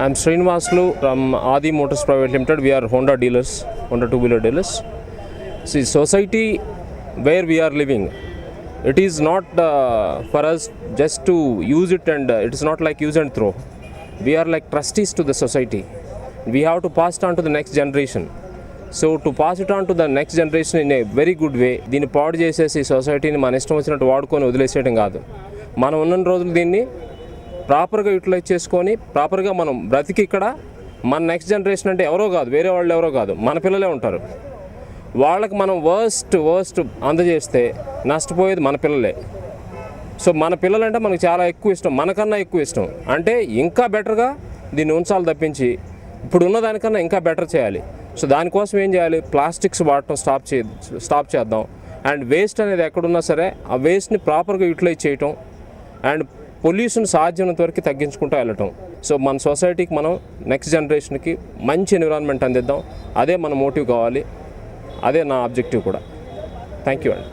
I'm Srinivaslu from Adi Motors Private Limited. We are Honda dealers, Honda two-wheeler dealers. See, society where we are living, it is not for us just to use it, and it is not like use and throw. We are like trustees to the society. We have to pass it on to the next generation. So to pass it on to the next generation in a very good way, దీన్ని పాడు చేసేసి సొసైటీని మన ఇష్టం వచ్చినట్టు వాడుకొని వదిలేసేయడం కాదు. మనం ఉన్న రోజులు దీన్ని ప్రాపర్గా యూటిలైజ్ చేసుకొని ప్రాపర్గా మనం బ్రతికి ఇక్కడ మన నెక్స్ట్ జనరేషన్ అంటే ఎవరో కాదు, వేరే వాళ్ళు ఎవరో కాదు, మన పిల్లలే ఉంటారు. వాళ్ళకి మనం వర్స్ట్ అందజేస్తే నష్టపోయేది మన పిల్లలే. సో మన పిల్లలంటే మనకు చాలా ఎక్కువ ఇష్టం, మనకన్నా ఎక్కువ ఇష్టం. అంటే ఇంకా బెటర్గా దీన్ని ఉంచాలి తప్పించి ఇప్పుడు ఉన్నదానికన్నా ఇంకా బెటర్ చేయాలి. సో దానికోసం ఏం చేయాలి, ప్లాస్టిక్స్ వాడటం స్టాప్ చేద్దాం. అండ్ వేస్ట్ అనేది ఎక్కడున్నా సరే ఆ వేస్ట్ని ప్రాపర్గా యూటిలైజ్ చేయటం అండ్ పొల్యూషన్ సాధ్యమైనంత వరకు తగ్గించుకుంటూ వెళ్ళటం. సో మన సొసైటీకి మనం నెక్స్ట్ జనరేషన్కి మంచి ఎన్విరాన్మెంట్ అందిద్దాం. అదే మన మోటివ్ కావాలి, అదే నా ఆబ్జెక్టివ్ కూడా. థ్యాంక్ యూ అండి.